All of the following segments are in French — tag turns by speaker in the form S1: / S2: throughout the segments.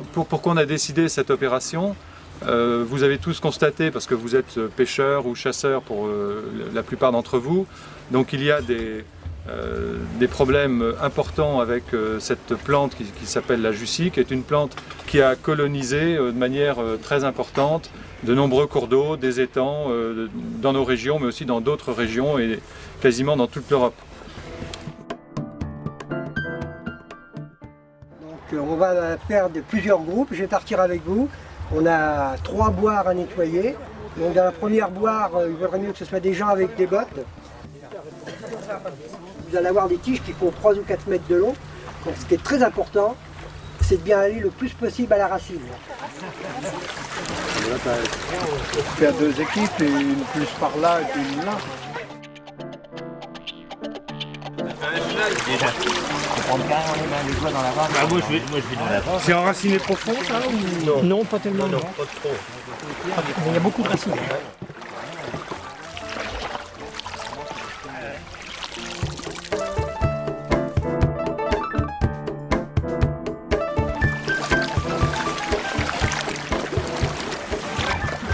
S1: Alors pourquoi on a décidé cette opération? Vous avez tous constaté, parce que vous êtes pêcheurs ou chasseurs pour la plupart d'entre vous, donc il y a des problèmes importants avec cette plante qui s'appelle la Jussie, qui est une plante qui a colonisé de manière très importante de nombreux cours d'eau, des étangs dans nos régions, mais aussi dans d'autres régions et quasiment dans toute l'Europe.
S2: Donc on va faire plusieurs groupes, je vais partir avec vous. On a 3 boires à nettoyer. Donc dans la première boire, il vaudrait mieux que ce soit des gens avec des bottes. Vous allez avoir des tiges qui font 3 ou 4 mètres de long. Donc ce qui est très important, c'est de bien aller le plus possible à la racine.
S3: Il y a 2 équipes, et une plus par là et puis une là. C'est enraciné profond ça ou non?
S2: Non, pas tellement.
S3: Non, pas trop.
S2: Mais il y a beaucoup de racines.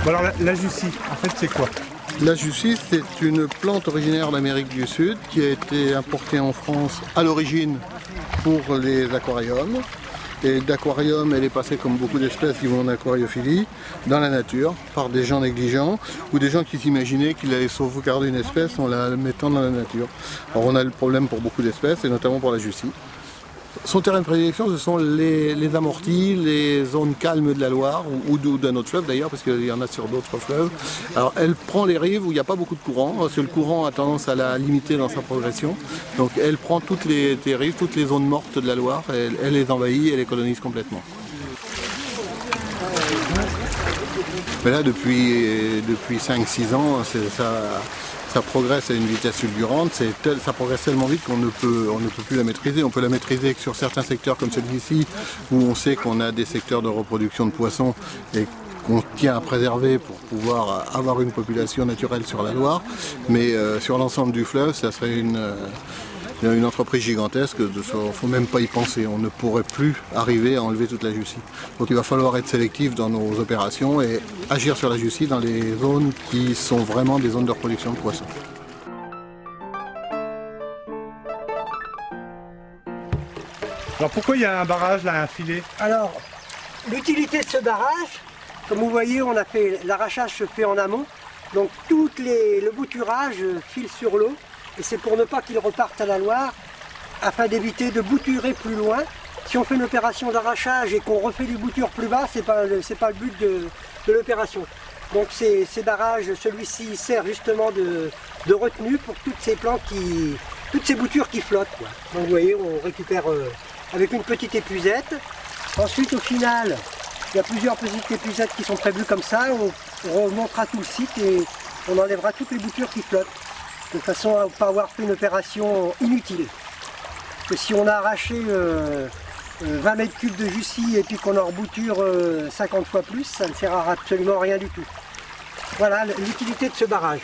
S3: Bon alors la Jussie, en fait c'est quoi?
S4: La Jussie, c'est une plante originaire d'Amérique du Sud qui a été importée en France à l'origine pour les aquariums. Et d'aquarium, elle est passée, comme beaucoup d'espèces qui vont en aquariophilie, dans la nature, par des gens négligents ou des gens qui s'imaginaient qu'ils allaient sauvegarder une espèce en la mettant dans la nature. Alors on a le problème pour beaucoup d'espèces, et notamment pour la Jussie. Son terrain de prédilection, ce sont les amortis, les zones calmes de la Loire, ou d'un autre fleuve d'ailleurs, parce qu'il y en a sur d'autres fleuves. Alors elle prend les rives où il n'y a pas beaucoup de courant, parce que le courant a tendance à la limiter dans sa progression. Donc elle prend toutes les rives, toutes les zones mortes de la Loire, elle les envahit et les colonise complètement. Mais là, depuis 5-6 ans, ça progresse à une vitesse fulgurante, ça progresse tellement vite qu'on ne peut plus la maîtriser. On peut la maîtriser que sur certains secteurs comme celui-ci, où on sait qu'on a des secteurs de reproduction de poissons et qu'on tient à préserver pour pouvoir avoir une population naturelle sur la Loire. Mais sur l'ensemble du fleuve, ça serait une entreprise gigantesque, il ne faut même pas y penser, on ne pourrait plus arriver à enlever toute la Jussie. Donc il va falloir être sélectif dans nos opérations et agir sur la Jussie dans les zones qui sont vraiment des zones de reproduction de poissons.
S3: Alors pourquoi il y a un barrage là, un filet?
S2: Alors, l'utilité de ce barrage, comme vous voyez, on a fait l'arrachage se fait en amont, donc le bouturage file sur l'eau. Et c'est pour ne pas qu'il reparte à la Loire, afin d'éviter de bouturer plus loin. Si on fait une opération d'arrachage et qu'on refait du bouture plus bas, c'est pas le but de l'opération. Donc ces barrages, celui-ci sert justement de retenue pour toutes ces plantes toutes ces boutures qui flottent, quoi. Donc vous voyez, on récupère avec une petite épuisette. Ensuite, au final, il y a plusieurs petites épuisettes qui sont prévues comme ça. On remontera tout le site et on enlèvera toutes les boutures qui flottent, de façon à ne pas avoir fait une opération inutile. Que si on a arraché 20 mètres cubes de Jussie et puis qu'on en rebouture 50 fois plus, ça ne sert à absolument rien du tout. Voilà l'utilité de ce barrage.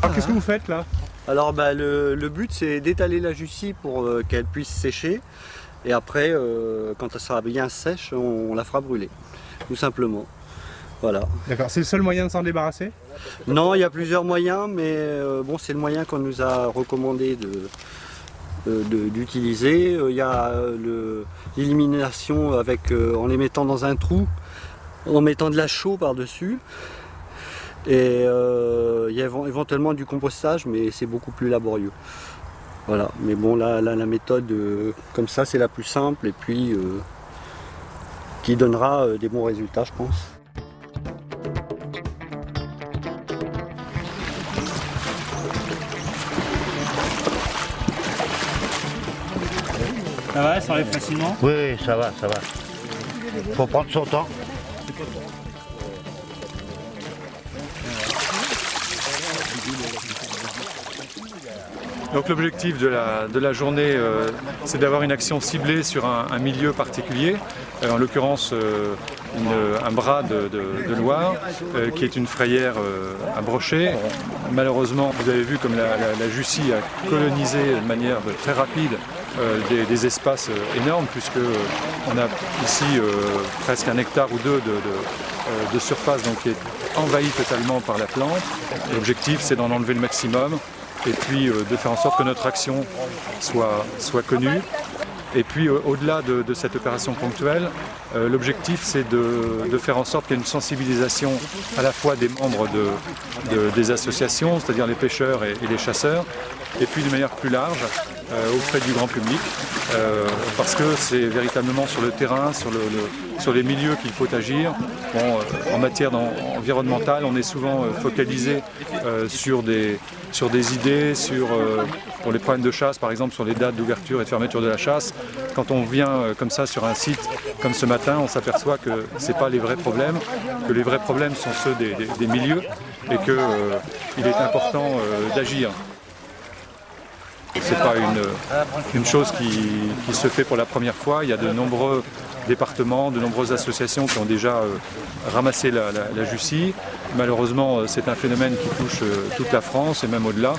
S3: Alors qu'est-ce que vous faites là?
S5: Alors le but c'est d'étaler la Jussie pour qu'elle puisse sécher et après quand elle sera bien sèche on la fera brûler tout simplement. Voilà.
S3: D'accord, c'est le seul moyen de s'en débarrasser?
S5: Non, il y a plusieurs moyens mais bon c'est le moyen qu'on nous a recommandé d'utiliser. Il y a l'élimination en les mettant dans un trou, en mettant de la chaux par-dessus. Et il y a éventuellement du compostage, mais c'est beaucoup plus laborieux. Voilà, mais bon, là la méthode comme ça, c'est la plus simple et puis qui donnera des bons résultats, je pense.
S6: Ça va, ça arrive facilement?
S7: Oui, ça va, ça va.
S6: Faut prendre son temps.
S1: Donc l'objectif de la journée, c'est d'avoir une action ciblée sur un milieu particulier, en l'occurrence un bras de Loire, qui est une frayère à brocher. Malheureusement, vous avez vu comme la Jussie a colonisé de manière très rapide des espaces énormes, puisque on a ici presque 1 hectare ou 2 de surface, donc qui est envahi totalement par la plante. L'objectif, c'est d'en enlever le maximum, et puis de faire en sorte que notre action soit connue. Et puis au-delà de cette opération ponctuelle, l'objectif c'est de faire en sorte qu'il y ait une sensibilisation à la fois des membres des associations, c'est-à-dire les pêcheurs et les chasseurs, et puis de manière plus large auprès du grand public, parce que c'est véritablement sur le terrain, sur les milieux qu'il faut agir. Bon, en matière environnementale, on est souvent focalisé sur des idées, pour les problèmes de chasse, par exemple sur les dates d'ouverture et de fermeture de la chasse. Quand on vient comme ça sur un site comme ce matin, on s'aperçoit que ce n'est pas les vrais problèmes, que les vrais problèmes sont ceux des milieux, et qu'il est important d'agir. Ce n'est pas une chose qui se fait pour la première fois. Il y a de nombreux départements, de nombreuses associations qui ont déjà ramassé la Jussie. Malheureusement, c'est un phénomène qui touche toute la France et même au-delà,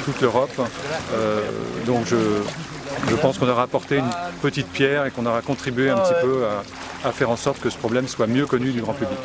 S1: toute l'Europe. Donc je pense qu'on aura apporté une petite pierre et qu'on aura contribué un petit peu à faire en sorte que ce problème soit mieux connu du grand public.